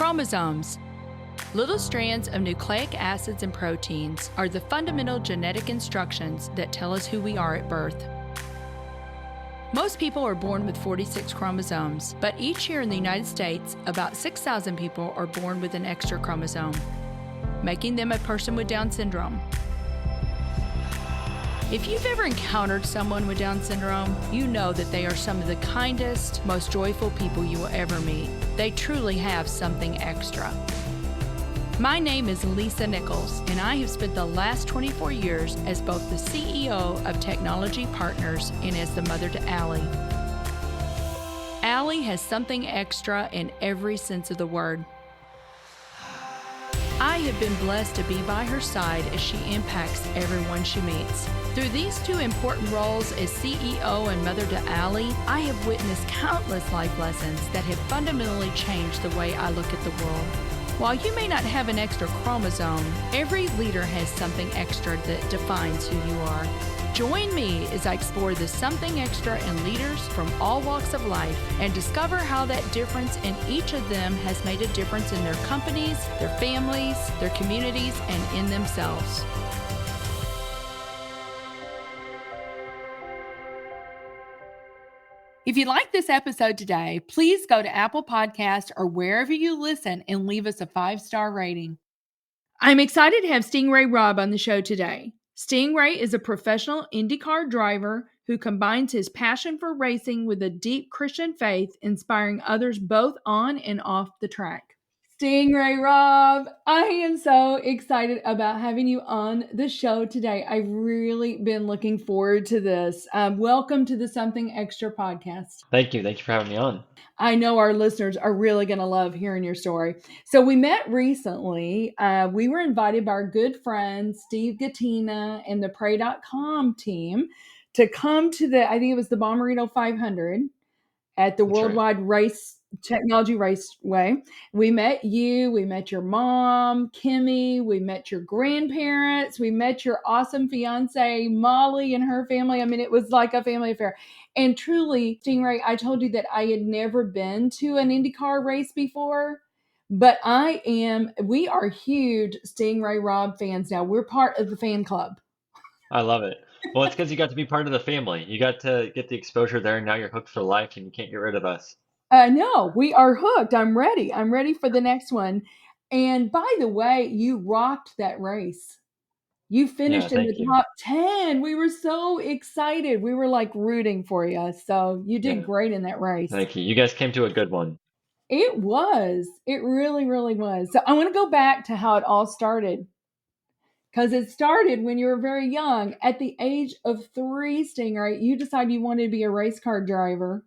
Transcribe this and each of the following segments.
Chromosomes. Little strands of nucleic acids and proteins are the fundamental genetic instructions that tell us who we are at birth. Most people are born with 46 chromosomes, but each year in the United States, about 6,000 people are born with an extra chromosome, making them a person with Down syndrome. If you've ever encountered someone with Down syndrome, you know that they are some of the kindest, most joyful people you will ever meet. They truly have something extra. My name is Lisa Nichols, and I have spent the last 24 years as both the CEO of Technology Partners and as the mother to Allie. Allie has something extra in every sense of the word. I have been blessed to be by her side as she impacts everyone she meets. Through these two important roles as CEO and mother to Allie, I have witnessed countless life lessons that have fundamentally changed the way I look at the world. While you may not have an extra chromosome, every leader has something extra that defines who you are. Join me as I explore the something extra in leaders from all walks of life and discover how that difference in each of them has made a difference in their companies, their families, their communities, and in themselves. If you like this episode today, please go to Apple Podcasts or wherever you listen and leave us a 5-star rating. I'm excited to have Sting Ray Robb on the show today. Sting Ray is a professional IndyCar driver who combines his passion for racing with a deep Christian faith, inspiring others both on and off the track. Sting Ray Robb, I am so excited about having you on the show today. I've really been looking forward to this. Welcome to the Something Extra podcast. Thank you. Thank you for having me on. I know our listeners are really going to love hearing your story. So we met recently. We were invited by our good friend, Steve Gattina and the Pray.com team to come to I think it was the Bommarito 500 at the That's Worldwide Race Technology Raceway. We met you. We met your mom, Kimmy. We met your grandparents. We met your awesome fiance, Molly, and her family. I mean, it was like a family affair. And truly, Stingray, I told you that I had never been to an IndyCar race before, but we are huge Sting Ray Robb fans now. We're part of the fan club. I love it. Well, it's because you got to be part of the family. You got to get the exposure there, and now you're hooked for life, and you can't get rid of us. No, we are hooked. I'm ready. I'm ready for the next one. And by the way, you rocked that race. You finished in the top 10. We were so excited. We were like rooting for you. So you did great in that race. Thank you. You guys came to a good one. It was. It really, really was. So I want to go back to how it all started. Because it started when you were very young. At the age of 3, Stingray, you decided you wanted to be a race car driver.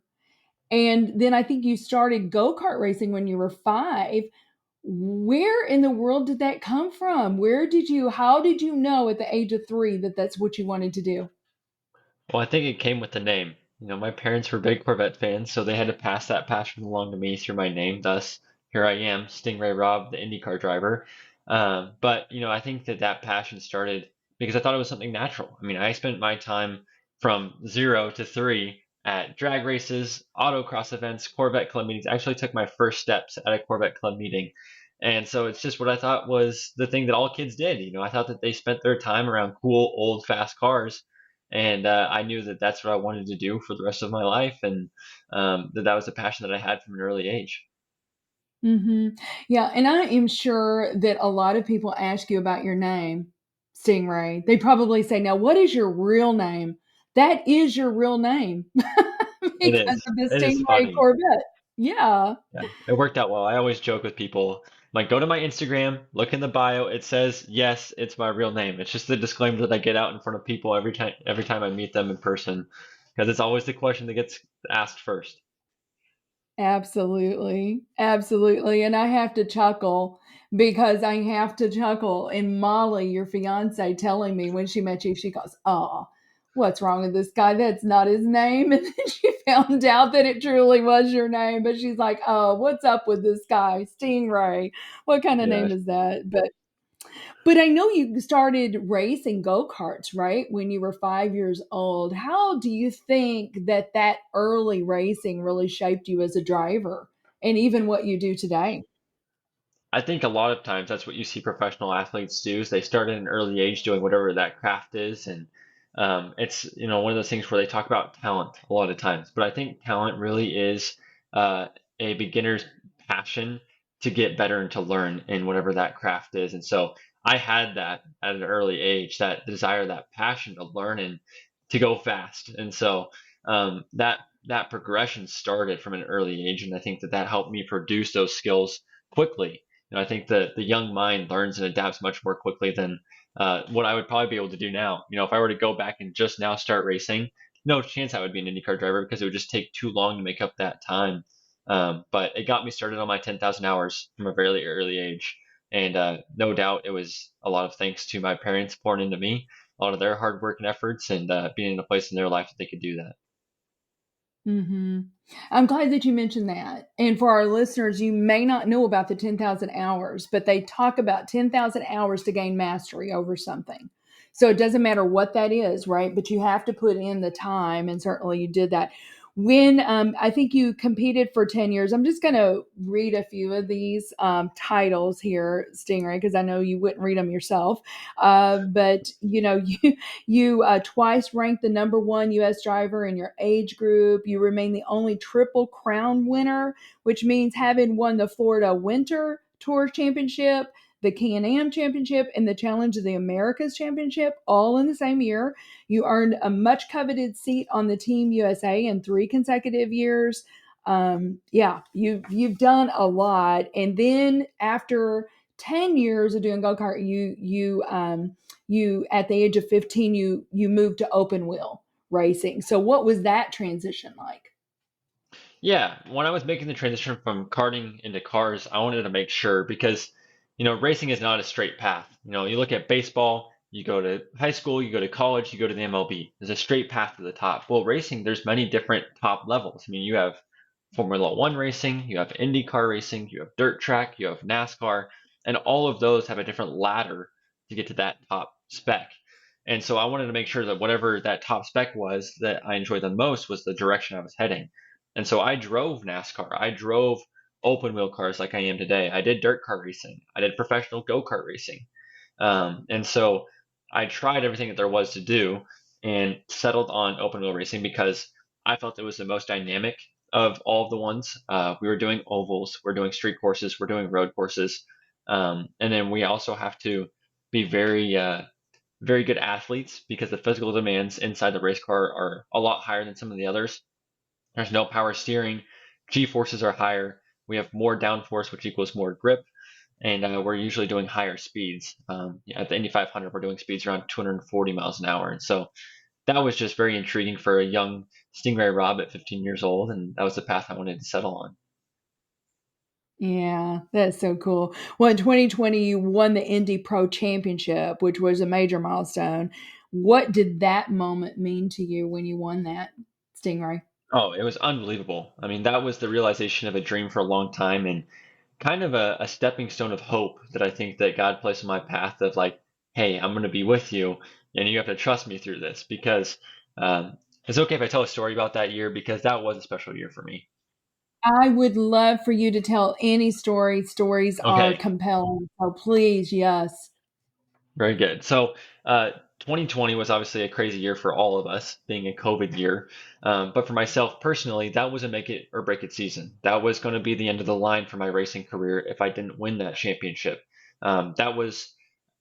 And then I think you started go-kart racing when you were 5. Where in the world did that come from? How did you know at the age of 3 that that's what you wanted to do? Well, I think it came with the name. You know, my parents were big Corvette fans, so they had to pass that passion along to me through my name. Thus, here I am, Sting Ray Robb, the IndyCar driver. But, you know, I think that passion started because I thought it was something natural. I mean, I spent my time from 0 to 3 at drag races, autocross events, Corvette club meetings. I actually took my first steps at a Corvette club meeting. And so it's just what I thought was the thing that all kids did. You know, I thought that they spent their time around cool, old, fast cars. And I knew that that's what I wanted to do for the rest of my life. And that was a passion that I had from an early age. Mm-hmm. Yeah. And I am sure that a lot of people ask you about your name, Stingray. They probably say, now, what is your real name? That is your real name. Because of the Stingray Corvette. Yeah. It worked out well. I always joke with people, like, go to my Instagram, look in the bio. It says, yes, it's my real name. It's just the disclaimer that I get out in front of people every time I meet them in person, because it's always the question that gets asked first. Absolutely. Absolutely. And I have to chuckle because I have to chuckle. And Molly, your fiance, telling me when she met you, she goes, oh, what's wrong with this guy? That's not his name. And then she found out that it truly was your name. But she's like, oh, what's up with this guy? Stingray. What kind of name is that? But I know you started racing go-karts, right? When you were 5 years old. How do you think that early racing really shaped you as a driver and even what you do today? I think a lot of times that's what you see professional athletes do is they start at an early age doing whatever that craft is. And it's, one of those things where they talk about talent a lot of times. But I think talent really is uh, a beginner's passion to get better and to learn in whatever that craft is. And so I had that at an early age, that desire, that passion to learn and to go fast. And so that progression started from an early age. And I think that helped me produce those skills quickly. I think the young mind learns and adapts much more quickly than what I would probably be able to do now. If I were to go back and just now start racing, no chance I would be an IndyCar driver because it would just take too long to make up that time. But it got me started on my 10,000 hours from a very early age. And no doubt it was a lot of thanks to my parents pouring into me, a lot of their hard work and efforts, and being in a place in their life that they could do that. Mm-hmm. I'm glad that you mentioned that. And for our listeners, you may not know about the 10,000 hours, but they talk about 10,000 hours to gain mastery over something. So it doesn't matter what that is, right? But you have to put in the time. And certainly you did that. When I think you competed for 10 years, I'm just going to read a few of these titles here, Stingray, because I know you wouldn't read them yourself. But, you twice ranked the number one U.S. driver in your age group. You remain the only Triple Crown winner, which means having won the Florida Winter Tour Championship, the Can-Am Championship, and the Challenge of the Americas Championship, all in the same year. You earned a much coveted seat on the Team USA in 3 consecutive years. Yeah, you've done a lot. And then after 10 years of doing go-kart, you at the age of 15 you moved to open wheel racing. So what was that transition like? Yeah, when I was making the transition from karting into cars, I wanted to make sure because, racing is not a straight path. You look at baseball, you go to high school, you go to college, you go to the MLB. There's a straight path to the top. Well, racing, there's many different top levels. I mean, you have Formula One racing, you have IndyCar racing, you have dirt track, you have NASCAR, and all of those have a different ladder to get to that top spec. And so I wanted to make sure that whatever that top spec was that I enjoyed the most was the direction I was heading. And so I drove NASCAR. I drove open wheel cars like I am today. I did dirt car racing. I did professional go-kart racing. And so I tried everything that there was to do and settled on open wheel racing because I felt it was the most dynamic of all of the ones. We were doing ovals, we're doing street courses, we're doing road courses. And then we also have to be very good athletes because the physical demands inside the race car are a lot higher than some of the others. There's no power steering. G forces are higher. We have more downforce, which equals more grip. And we're usually doing higher speeds. At the Indy 500, we're doing speeds around 240 miles an hour. And so that was just very intriguing for a young Sting Ray Robb at 15 years old. And that was the path I wanted to settle on. Yeah, that's so cool. Well, in 2020, you won the Indy Pro Championship, which was a major milestone. What did that moment mean to you when you won that, Stingray? Oh, it was unbelievable. I mean, that was the realization of a dream for a long time and kind of a stepping stone of hope that I think that God placed in my path of like, hey, I'm going to be with you and you have to trust me through this because it's okay if I tell a story about that year because that was a special year for me. I would love for you to tell any story. Stories are Okay. compelling. So please, yes. Very good. So, 2020 was obviously a crazy year for all of us, being a COVID year. But for myself personally, that was a make it or break it season. That was going to be the end of the line for my racing career if I didn't win that championship. That was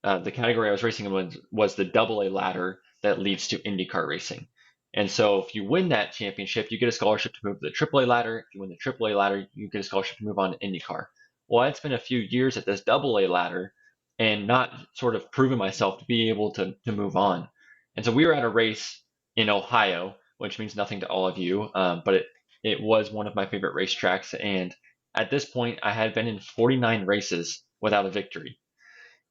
the category I was racing in was the double A ladder that leads to IndyCar racing. And so, if you win that championship, you get a scholarship to move to the triple A ladder. If you win the triple A ladder, you get a scholarship to move on to IndyCar. Well, it's been a few years at this double A ladder and not sort of proving myself to be able to move on. And so we were at a race in Ohio, which means nothing to all of you, but it was one of my favorite racetracks. And at this point, I had been in 49 races without a victory.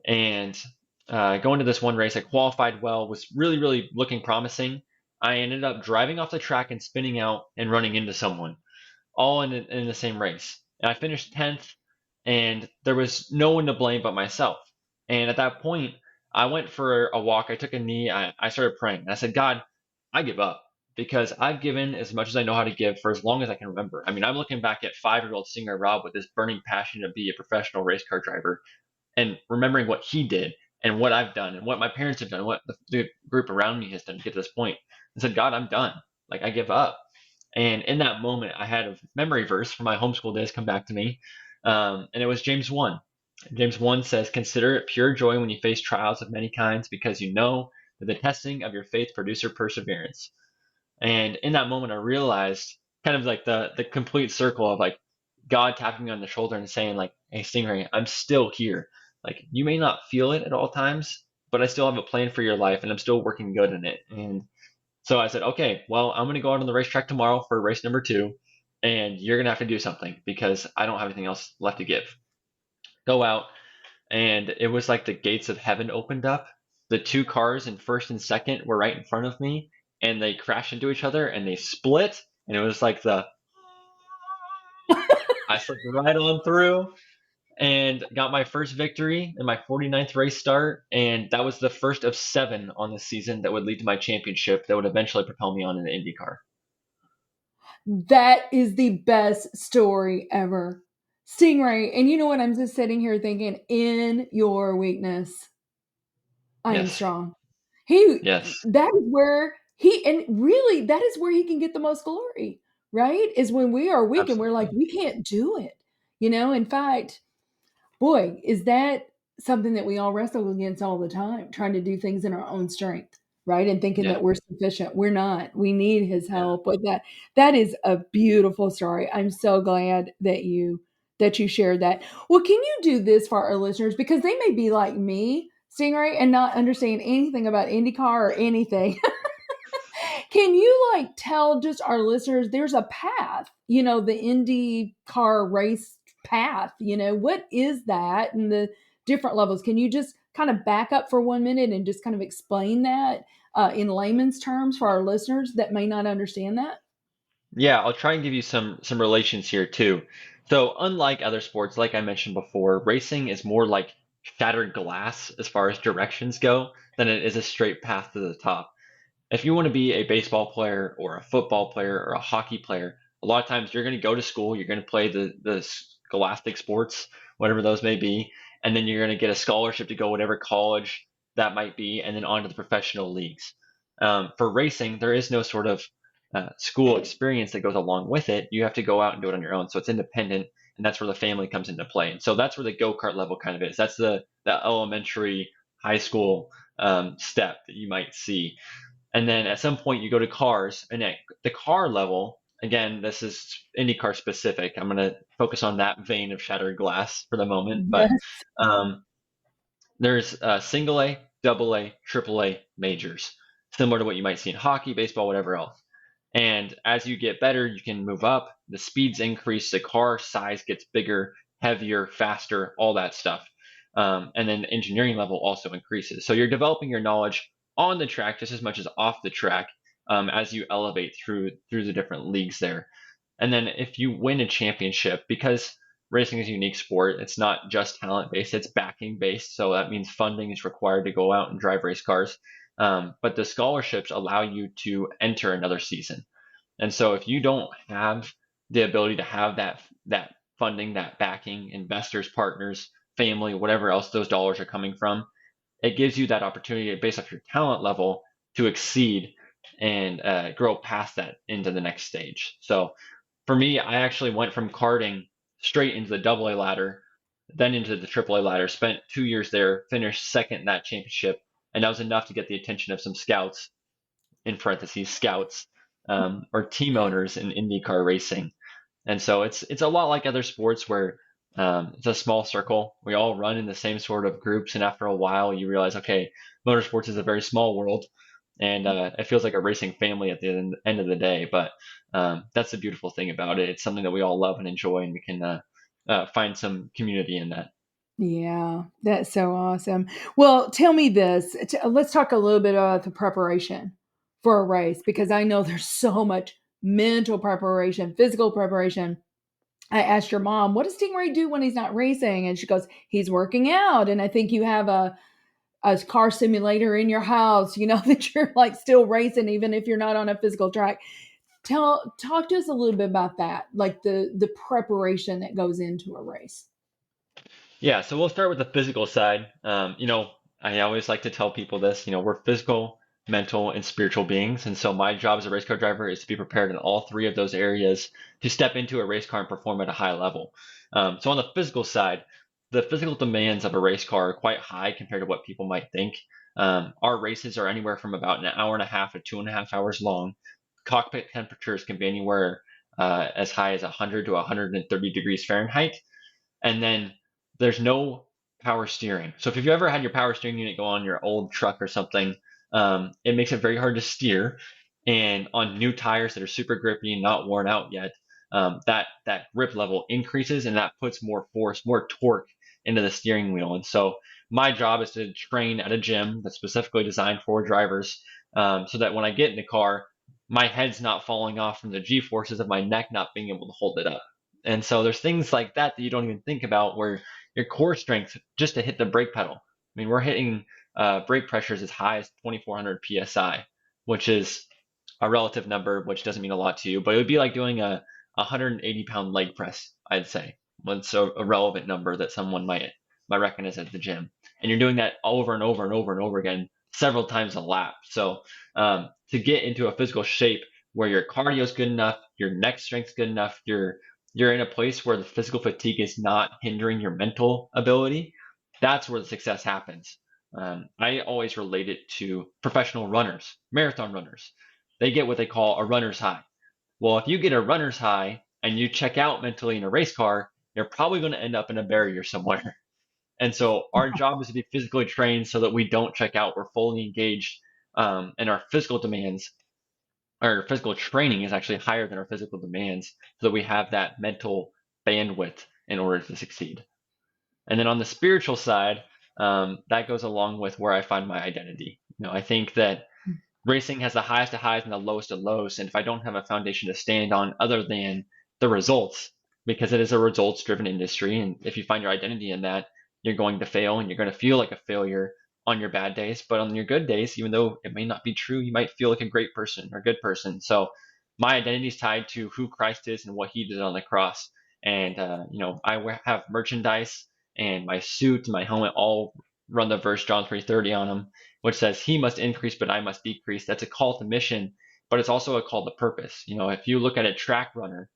And going to this one race, I qualified well, was really, really looking promising. I ended up driving off the track and spinning out and running into someone, all in the same race. And I finished 10th, and there was no one to blame but myself. And at that point, I went for a walk. I took a knee. I started praying. And I said, God, I give up. because I've given as much as I know how to give for as long as I can remember. I mean, I'm looking back at 5-year-old Sting Ray Robb with this burning passion to be a professional race car driver and remembering what he did and what I've done and what my parents have done, what the group around me has done to get to this point, and said, God, I'm done. Like, I give up. And in that moment, I had a memory verse from my homeschool days come back to me. And it was James 1. James 1 says, consider it pure joy when you face trials of many kinds, because you know that the testing of your faith produces perseverance. And in that moment, I realized kind of like the complete circle of like God tapping me on the shoulder and saying like, hey, Stingray, I'm still here. Like, you may not feel it at all times, but I still have a plan for your life and I'm still working good in it. And so I said, okay, well, I'm going to go out on the racetrack tomorrow for race number 2, and you're going to have to do something because I don't have anything else left to give. Go out, and it was like the gates of heaven opened up. The 2 cars in first and second were right in front of me, and they crashed into each other, and they split, and it was like I slipped right on through and got my first victory in my 49th race start, and that was the first of 7 on the season that would lead to my championship that would eventually propel me on in the Indy car. That is the best story ever. Stingray, and you know what? I'm just sitting here thinking, in your weakness, I am strong. Yes. That is where that is where he can get the most glory, right? Is when we are weak and we're like, we can't do it. In fact, boy, is that something that we all wrestle against all the time, trying to do things in our own strength, right? And thinking that we're sufficient. We're not. We need his help with that. That is a beautiful story. I'm so glad that you shared that. Well, can you do this for our listeners? Because they may be like me, Stingray, and not understand anything about IndyCar or anything. Can you tell just our listeners there's a path, the IndyCar race path, what is that and the different levels? Can you just kind of back up for 1 minute and just kind of explain that in layman's terms for our listeners that may not understand that? Yeah, I'll try and give you some relations here too. So unlike other sports, like I mentioned before, racing is more like shattered glass as far as directions go than it is a straight path to the top. If you want to be a baseball player or a football player or a hockey player, a lot of times you're going to go to school, you're going to play the scholastic sports, whatever those may be, and then you're going to get a scholarship to go whatever college that might be, and then on to the professional leagues. For racing, there is no sort of school experience that goes along with it. You have to go out and do it on your own. So it's independent, and that's where the family comes into play. And so that's where the go-kart level kind of is. That's the elementary, high school step that you might see. And then at some point you go to cars, and at the car level, again, this is IndyCar specific. I'm going to focus on that vein of shattered glass for the moment, but there's single A, double A, triple A majors, similar to what you might see in hockey, baseball, whatever else. And as you get better, you can move up, the speeds increase, the car size gets bigger, heavier, faster, all that stuff. And then the engineering level also increases. So you're developing your knowledge on the track just as much as off the track as you elevate through the different leagues there. And then if you win a championship, because racing is a unique sport, it's not just talent based, it's backing based. So that means funding is required to go out and drive race cars. But the scholarships allow you to enter another season. And so if you don't have the ability to have that funding, that backing, investors, partners, family, whatever else those dollars are coming from, it gives you that opportunity based off your talent level to exceed and grow past that into the next stage. So for me, I actually went from karting straight into the double A ladder, then into the triple A ladder, spent 2 years there, finished second in that championship. And that was enough to get the attention of some scouts, in parentheses, scouts, or team owners in IndyCar racing. And so it's a lot like other sports where it's a small circle. We all run in the same sort of groups. And after a while, you realize, okay, motorsports is a very small world. And it feels like a racing family at the end of the day. But that's the beautiful thing about it. It's something that we all love and enjoy, and we can find some community in that. Yeah, that's so awesome. Well, tell me this. Let's talk a little bit about the preparation for a race, because I know there's so much mental preparation, physical preparation. I asked your mom, what does Stingray do when he's not racing? And she goes, he's working out. And I think you have a car simulator in your house, that you're like still racing, even if you're not on a physical track. Talk to us a little bit about that, like the preparation that goes into a race. Yeah, so we'll start with the physical side. I always like to tell people this, we're physical, mental, and spiritual beings. And so my job as a race car driver is to be prepared in all three of those areas to step into a race car and perform at a high level. So on the physical side, the physical demands of a race car are quite high compared to what people might think. Our races are anywhere from about an hour and a half to 2.5 hours long. Cockpit temperatures can be anywhere as high as 100 to 130 degrees Fahrenheit. And then there's no power steering. So if you've ever had your power steering unit go on your old truck or something, it makes it very hard to steer. And on new tires that are super grippy and not worn out yet, that grip level increases, and that puts more force, more torque into the steering wheel. And so my job is to train at a gym that's specifically designed for drivers, so that when I get in the car, my head's not falling off from the G-forces of my neck not being able to hold it up. And so there's things like that you don't even think about, where your core strength just to hit the brake pedal. I mean, we're hitting brake pressures as high as 2,400 psi, which is a relative number, which doesn't mean a lot to you, but it would be like doing a 180-pound leg press, I'd say. It's a relevant number that someone might recognize at the gym. And you're doing that over and over and over and over again, several times a lap. So to get into a physical shape where your cardio is good enough, your neck strength's good enough, you're in a place where the physical fatigue is not hindering your mental ability, that's where the success happens. I always relate it to professional runners, marathon runners. They get what they call a runner's high. Well, if you get a runner's high and you check out mentally in a race car, you're probably going to end up in a barrier somewhere. And so our job is to be physically trained so that we don't check out. We're fully engaged, and our physical demands, our physical training is actually higher than our physical demands, so that we have that mental bandwidth in order to succeed. And then on the spiritual side, that goes along with where I find my identity. I think that racing has the highest of highs and the lowest of lows. And if I don't have a foundation to stand on other than the results, because it is a results driven industry, and if you find your identity in that, you're going to fail and you're going to feel like a failure on your bad days. But on your good days, even though it may not be true, you might feel like a great person or a good person. So my identity is tied to who Christ is and what he did on the cross. And, I have merchandise, and my suit and my helmet all run the verse John 3:30 on them, which says, he must increase, but I must decrease. That's a call to mission, but it's also a call to purpose. If you look at a track runner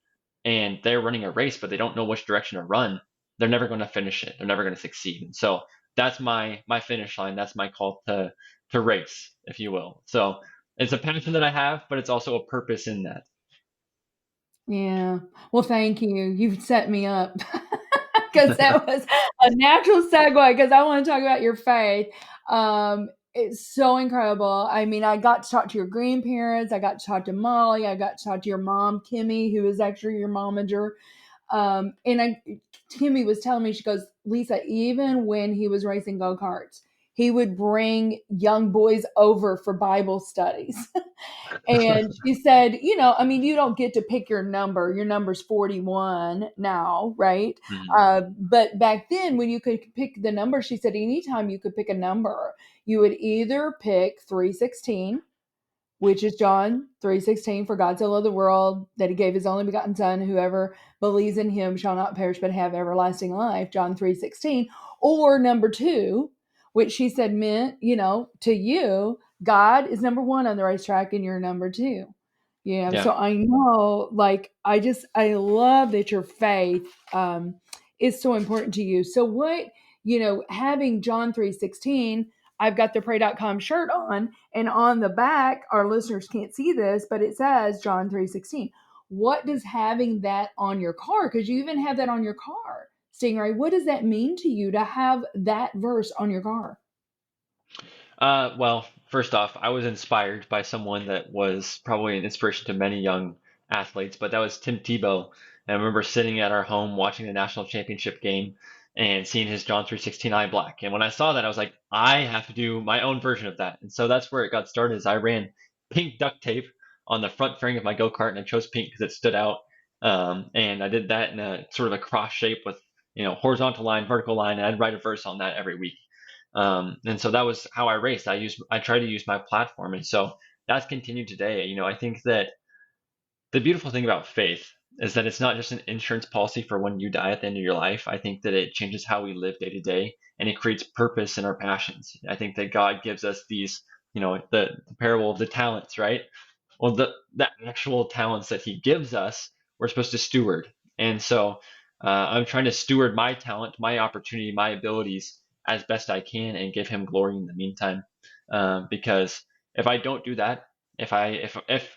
and they're running a race, but they don't know which direction to run, they're never going to finish it. They're never going to succeed. And so that's my finish line. That's my call to race, if you will. So it's a passion that I have, but it's also a purpose in that. Yeah. Well, thank you. You've set me up because that was a natural segue, because I want to talk about your faith. It's so incredible. I mean, I got to talk to your grandparents. I got to talk to Molly. I got to talk to your mom, Kimmy, who is actually your momager. Kimmy was telling me, she goes, Lisa, even when he was racing go-karts, he would bring young boys over for Bible studies. And she said, you don't get to pick your number. Your number's 41 now, right? Mm-hmm. But back then, when you could pick the number, she said, anytime you could pick a number, you would either pick 316, which is John 3:16, for God so loved the world that he gave his only begotten son, whoever believes in him shall not perish but have everlasting life, John 3:16, or number 2, which she said meant, to you, God is number 1 on the racetrack and you're number 2. Yeah. So I know, I love that your faith is so important to you. So what, having John 3:16, I've got the pray.com shirt on, and on the back, our listeners can't see this, but it says John 3:16. What does having that on your car, because you even have that on your car, Stingray, what does that mean to you to have that verse on your car? Well, first off, I was inspired by someone that was probably an inspiration to many young athletes, but that was Tim Tebow. And I remember sitting at our home watching the national championship game and seeing his John 3:16 eye black. And when I saw that, I was like, I have to do my own version of that. And so that's where it got started. Is I ran pink duct tape on the front fairing of my go-kart, and I chose pink because it stood out. And I did that in a sort of a cross shape with, horizontal line, vertical line, and I'd write a verse on that every week. And so that was how I raced. I tried to use my platform. And so that's continued today. I think that the beautiful thing about faith is that it's not just an insurance policy for when you die at the end of your life. I think that it changes how we live day to day, and it creates purpose in our passions. I think that God gives us these, the parable of the talents, right? Well, the actual talents that he gives us, we're supposed to steward. And so I'm trying to steward my talent, my opportunity, my abilities as best I can and give him glory in the meantime. Because if I don't do that, if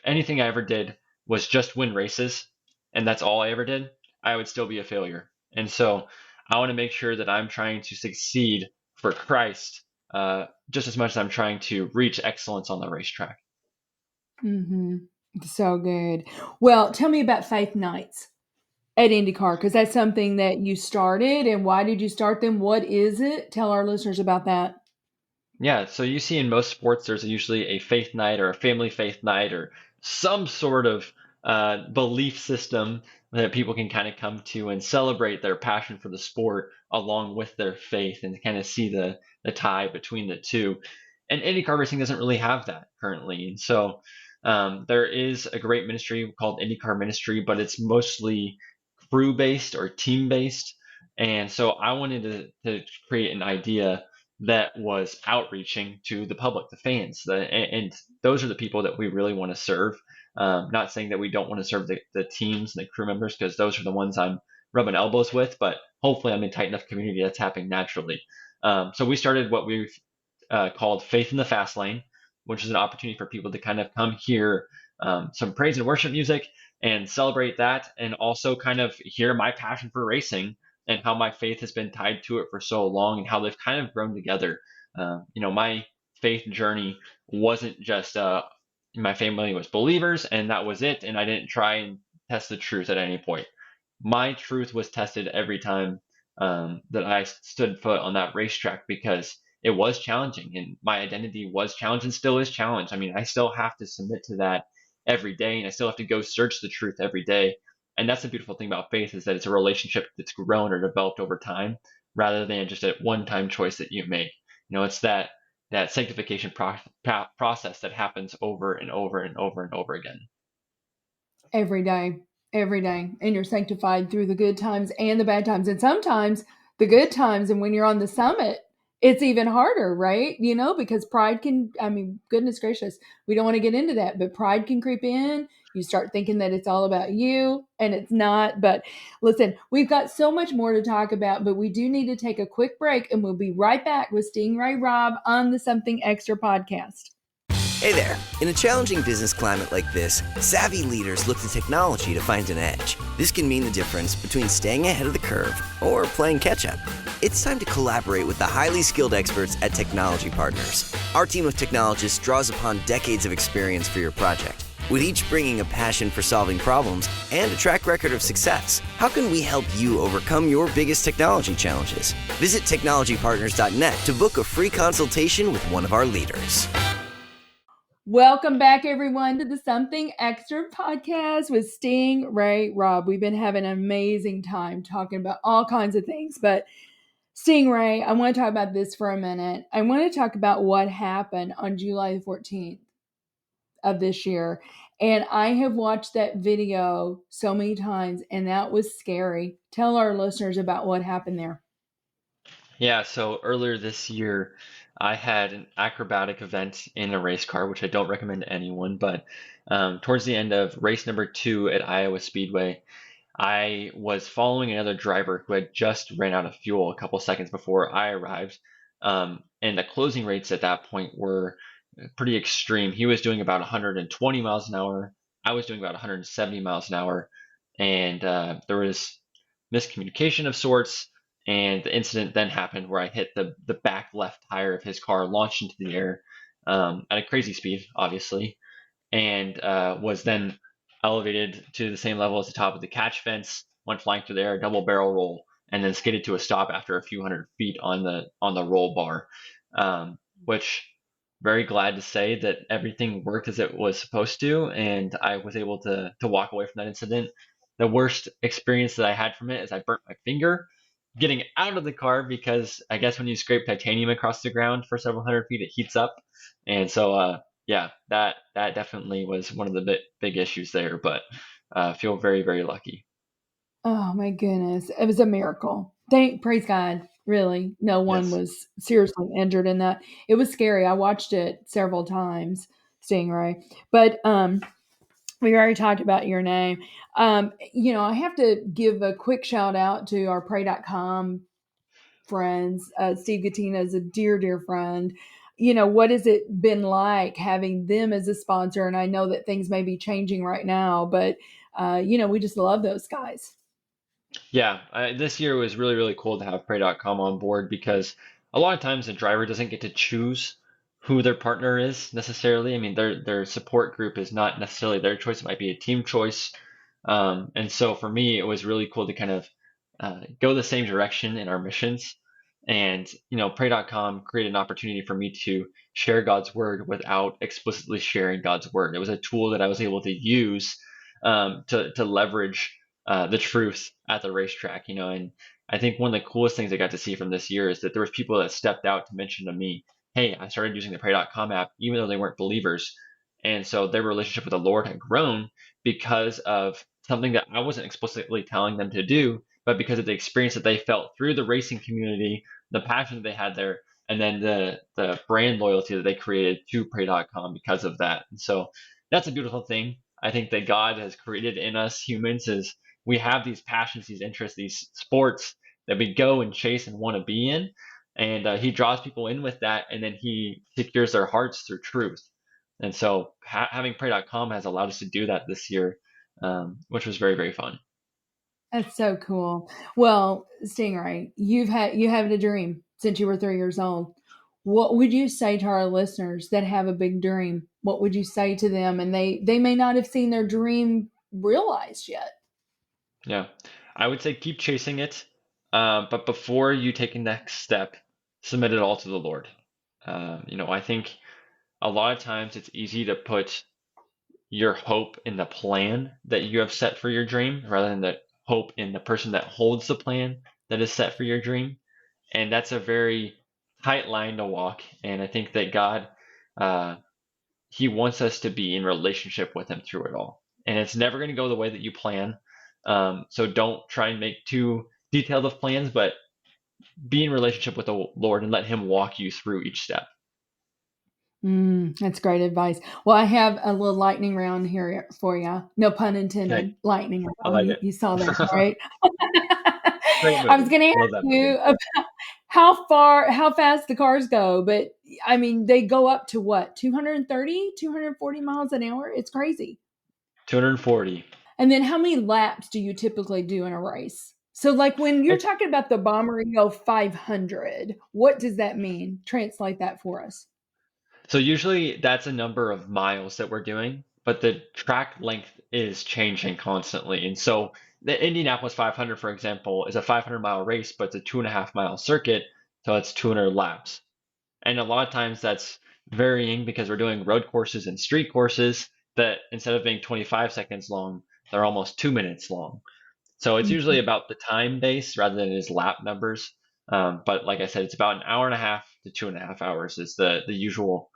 anything I ever did was just win races and that's all I ever did, I would still be a failure. And so I want to make sure that I'm trying to succeed for Christ just as much as I'm trying to reach excellence on the racetrack. Mm-hmm. So good. Well, tell me about Faith Nights at IndyCar, because that's something that you started. And why did you start them? What is it? Tell our listeners about that. Yeah, so you see in most sports, there's usually a faith night or a family faith night or some sort of belief system that people can kind of come to and celebrate their passion for the sport along with their faith and kind of see the tie between the two. And IndyCar racing doesn't really have that currently. And so there is a great ministry called IndyCar Ministry, but it's mostly crew based or team based. And so I wanted to create an idea that was outreaching to the public, the fans, and those are the people that we really want to serve. Not saying that we don't want to serve the teams and the crew members, because those are the ones I'm rubbing elbows with, but hopefully I'm in a tight enough community that's happening naturally. So we started what we've called Faith in the Fast Lane, which is an opportunity for people to kind of come hear some praise and worship music and celebrate that, and also kind of hear my passion for racing and how my faith has been tied to it for so long and how they've kind of grown together. My faith journey wasn't just my family was believers and that was it, and I didn't try and test the truth at any point. My truth was tested every time that I stood foot on that racetrack, because it was challenging and my identity was challenged and still is challenged. I mean, I still have to submit to that every day, and I still have to go search the truth every day. And that's the beautiful thing about faith, is that it's a relationship that's grown or developed over time rather than just a one-time choice that you make. It's that sanctification process that happens over and over and over and over again. Every day, every day. And you're sanctified through the good times and the bad times. And sometimes the good times, and when you're on the summit, it's even harder, right? Because pride can, goodness gracious, we don't want to get into that, but pride can creep in. You start thinking that it's all about you, and it's not. But listen, we've got so much more to talk about, but we do need to take a quick break, and we'll be right back with Sting Ray Robb on the Something Extra podcast. Hey there. In a challenging business climate like this, savvy leaders look to technology to find an edge. This can mean the difference between staying ahead of the curve or playing catch-up. It's time to collaborate with the highly skilled experts at Technology Partners. Our team of technologists draws upon decades of experience for your project, with each bringing a passion for solving problems and a track record of success. How can we help you overcome your biggest technology challenges? Visit technologypartners.net to book a free consultation with one of our leaders. Welcome back, everyone, to the Something Extra podcast with Sting Ray Robb. We've been having an amazing time talking about all kinds of things, but Sting Ray, I want to talk about this for a minute. I want to talk about what happened on July 14th of this year. And I have watched that video so many times, and that was scary. Tell our listeners about what happened there. Yeah, so earlier this year, I had an acrobatic event in a race car, which I don't recommend to anyone, but towards the end of race number 2 at Iowa Speedway, I was following another driver who had just ran out of fuel a couple seconds before I arrived. And the closing rates at that point were pretty extreme. He was doing about 120 miles an hour. I was doing about 170 miles an hour. And there was miscommunication of sorts. And the incident then happened where I hit the back left tire of his car, launched into the air at a crazy speed, obviously, and was then elevated to the same level as the top of the catch fence, went flying through the air, double barrel roll, and then skidded to a stop after a few hundred feet on the roll bar. Which very glad to say that everything worked as it was supposed to, and I was able to walk away from that incident. The worst experience that I had from it is I burnt my finger. getting out of the car because I guess when you scrape titanium across the ground for several hundred feet, it heats up. And so, yeah, that definitely was one of the big issues there, but feel very, very lucky. Oh my goodness. It was a miracle. Praise God. Really. No one Yes. was seriously injured in that. It was scary. I watched it several times, Stingray. But we already talked about your name. I have to give a quick shout out to our pray.com friends. Steve Gattina is a dear, dear friend. What has it been like having them as a sponsor? And I know that things may be changing right now, but, we just love those guys. Yeah, this year was really, really cool to have Pray.com on board because a lot of times the driver doesn't get to choose who their partner is necessarily. I mean, their support group is not necessarily their choice. It might be a team choice. And so for me, it was really cool to kind of go the same direction in our missions. And, Pray.com created an opportunity for me to share God's word without explicitly sharing God's word. It was a tool that I was able to use to leverage the truth at the racetrack, and I think one of the coolest things I got to see from this year is that there was people that stepped out to mention to me, hey, I started using the pray.com app, even though they weren't believers. And so their relationship with the Lord had grown because of something that I wasn't explicitly telling them to do, but because of the experience that they felt through the racing community, the passion that they had there, and then the brand loyalty that they created to pray.com because of that. And so that's a beautiful thing. I think that God has created in us humans is we have these passions, these interests, these sports that we go and chase and want to be in. And he draws people in with that, and then he secures their hearts through truth. And so having pray.com has allowed us to do that this year, which was very, very fun. That's so cool. Well, Stingray, you had a dream since you were 3 years old. What would you say to our listeners that have a big dream? What would you say to them? And they may not have seen their dream realized yet. Yeah, I would say keep chasing it. But before you take a next step, submit it all to the Lord. I think a lot of times it's easy to put your hope in the plan that you have set for your dream rather than the hope in the person that holds the plan that is set for your dream. And that's a very tight line to walk. And I think that God, uh, He wants us to be in relationship with Him through it all. And it's never going to go the way that you plan. So don't try and make too detailed of plans, but be in relationship with the Lord and let Him walk you through each step. That's great advice. Well, I have a little lightning round here for you. No pun intended. Okay. Lightning I round. like You, it. you saw that, right? Great I was movie. going to Love ask that you movie. about how fast the cars go, but I mean, they go up to what, 230, 240 miles an hour? It's crazy. 240. And then how many laps do you typically do in a race? So like when you're It's talking about the Bommarito 500, what does that mean? Translate that for us. So usually that's a number of miles that we're doing, but the track length is changing constantly. And so the Indianapolis 500, for example, is a 500-mile race, but it's a 2.5-mile circuit, so it's 200 laps. And a lot of times that's varying because we're doing road courses and street courses that instead of being 25 seconds long, they're almost 2 minutes long. So it's usually about the time base rather than his lap numbers. But like I said, it's about an hour and a half to 2.5 hours is the usual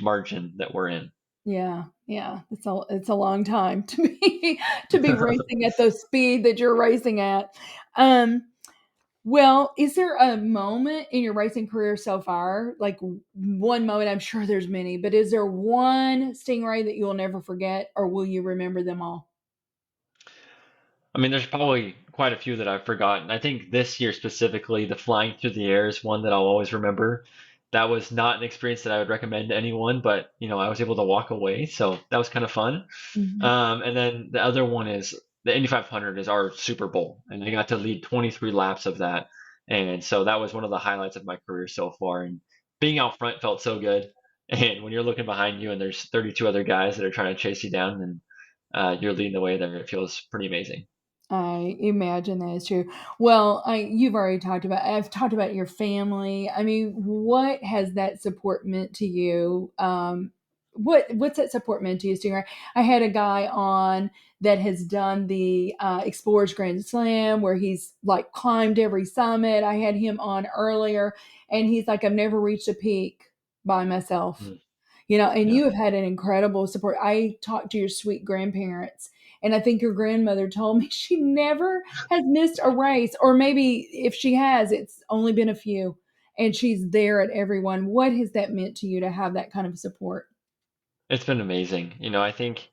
margin that we're in. Yeah, yeah. It's a long time to be racing at the speed that you're racing at. Well, is there a moment in your racing career so far, like one moment? I'm sure there's many, but is there one Stingray that you'll never forget, or will you remember them all? I mean, there's probably quite a few that I've forgotten. I think this year specifically, the flying through the air is one that I'll always remember. That was not an experience that I would recommend to anyone, but I was able to walk away, so that was kind of fun. Mhm. And then the other one is the Indy 500 is our Super Bowl, and I got to lead 23 laps of that, and so that was one of the highlights of my career so far. And being out front felt so good. And when you're looking behind you and there's 32 other guys that are trying to chase you down, and you're leading the way there, it feels pretty amazing. I imagine that is true. Well, I've talked about your family. I mean, what has that support meant to you? what's that support meant to you, Stinger? I had a guy on that has done the Explorers Grand Slam where he's like climbed every summit. I had him on earlier, and he's like, I've never reached a peak by myself. Mm, And yeah. you have had an incredible support. I talked to your sweet grandparents, and I think your grandmother told me she never has missed a race, or maybe if she has, it's only been a few, and she's there at everyone. What has that meant to you to have that kind of support? It's been amazing. I think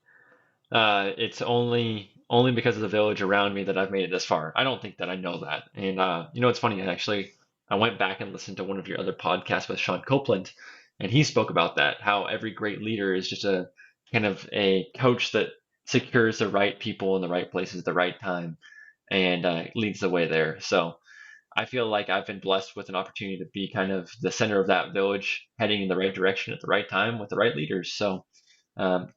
it's only because of the village around me that I've made it this far. I don't think that I know that. And it's funny, actually, I went back and listened to one of your other podcasts with Sean Copeland, and he spoke about that, how every great leader is just a kind of a coach that secures the right people in the right places at the right time and leads the way there. So I feel like I've been blessed with an opportunity to be kind of the center of that village, heading in the right direction at the right time with the right leaders. So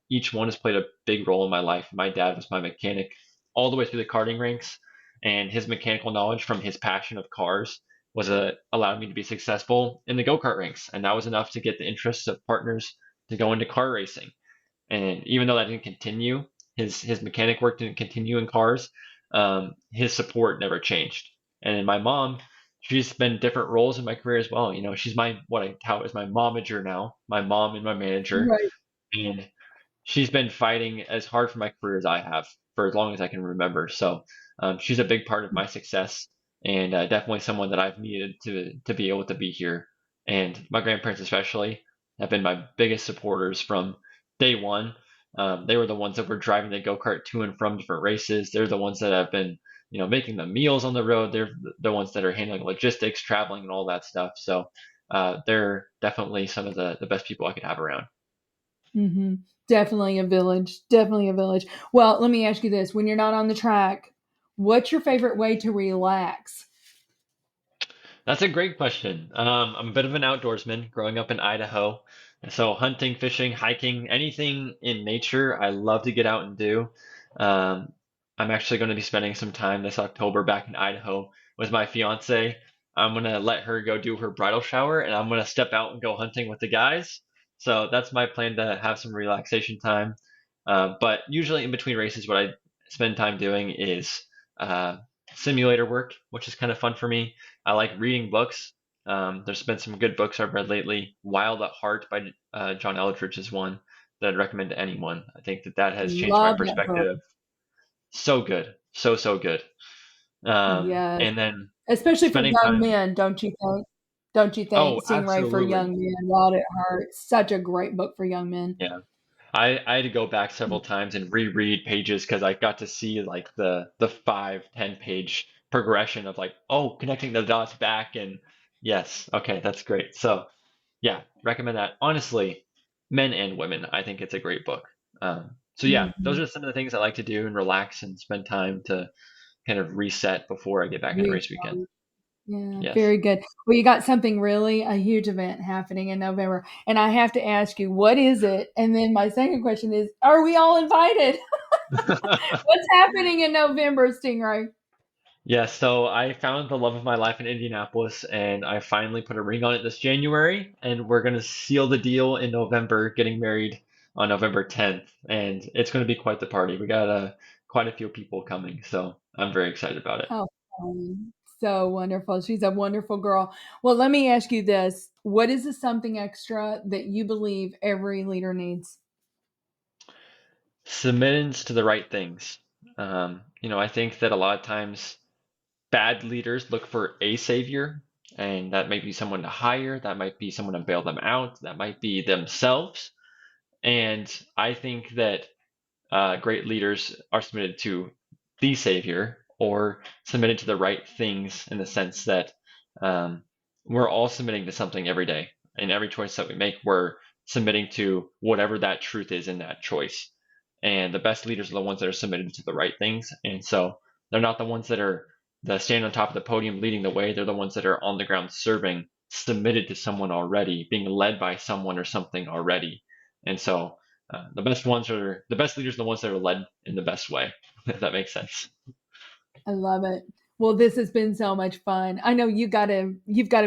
each one has played a big role in my life. My dad was my mechanic all the way through the karting ranks, and his mechanical knowledge from his passion of cars was allowed me to be successful in the go-kart ranks, and that was enough to get the interests of partners to go into car racing. And even though that didn't continue, his mechanic work didn't continue in cars, his support never changed. And my mom, she's been different roles in my career as well. She's what I tout as my momager now, my mom and my manager. Right. And she's been fighting as hard for my career as I have for as long as I can remember. So she's a big part of my success, and definitely someone that I've needed to be able to be here. And my grandparents especially have been my biggest supporters from day one. They were the ones that were driving the go-kart to and from different races. They're the ones that have been, making the meals on the road. They're the ones that are handling logistics, traveling, and all that stuff. So they're definitely some of the best people I could have around. Mm-hmm. Definitely a village. Definitely a village. Well, let me ask you this. When you're not on the track, what's your favorite way to relax? That's a great question. I'm a bit of an outdoorsman growing up in Idaho. So hunting, fishing, hiking, anything in nature, I love to get out and do. Um, I'm actually going to be spending some time this October back in Idaho with my fiance. I'm going to let her go do her bridal shower, and I'm going to step out and go hunting with the guys. So that's my plan, to have some relaxation time. But usually in between races, what I spend time doing is uh, simulator work, which is kind of fun for me. I like reading books. There's been some good books I've read lately. Wild at Heart by John Eldridge is one that I'd recommend to anyone. I think that has changed my Love that book. perspective. So good. So, so good. Yes. And then Especially for spending young time. men, don't you think? Don't you Oh, think? Stingray for absolutely. young men, Wild at Heart. Such a great book for young men. Yeah. I had to go back several times and reread pages because I got to see like the 5, 10 page progression of like, oh, connecting the dots back, and yes, okay, that's great. So yeah, recommend that. Honestly, men and women, I think it's a great book. So yeah, those Mm-hmm. are some of the things I like to do and relax and spend time to kind of reset before I get back into race weekend. Yeah, Yes. very good. Well, you got something really, a huge event happening in November. And I have to ask you, what is it? And then my second question is, are we all invited? What's happening in November, Stingray? Yeah, so I found the love of my life in Indianapolis, and I finally put a ring on it this January, and we're going to seal the deal in November, getting married on November 10th, and it's going to be quite the party. We got quite a few people coming, so I'm very excited about it. How fun. So wonderful. She's a wonderful girl. Well, let me ask you this. What is the something extra that you believe every leader needs? Submittance to the right things. I think that a lot of times bad leaders look for a savior, and that might be someone to hire, that might be someone to bail them out, that might be themselves. And I think that great leaders are submitted to the Savior, or submitted to the right things, in the sense that um, we're all submitting to something every day. And every choice that we make, we're submitting to whatever that truth is in that choice. And the best leaders are the ones that are submitted to the right things. And so they're not the ones that are the stand on top of the podium leading the way. They're the ones that are on the ground serving, submitted to someone already, being led by someone or something already. And so the best leaders are the ones that are led in the best way, if that makes sense. I love it. Well, this has been so much fun. I know you've got a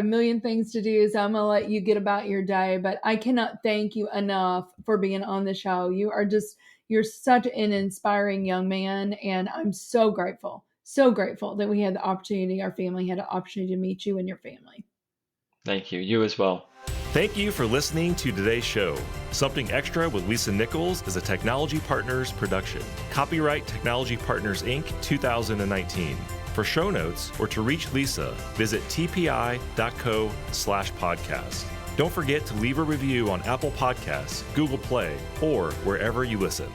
million things to do, so I'm gonna let you get about your day. But I cannot thank you enough for being on the show. You're such an inspiring young man, and I'm so grateful that we had the opportunity, our family had the opportunity to meet you and your family. Thank you. You as well. Thank you for listening to today's show. Something Extra with Lisa Nichols is a Technology Partners production. Copyright Technology Partners, Inc., 2019. For show notes or to reach Lisa, visit tpi.co/podcast. Don't forget to leave a review on Apple Podcasts, Google Play, or wherever you listen.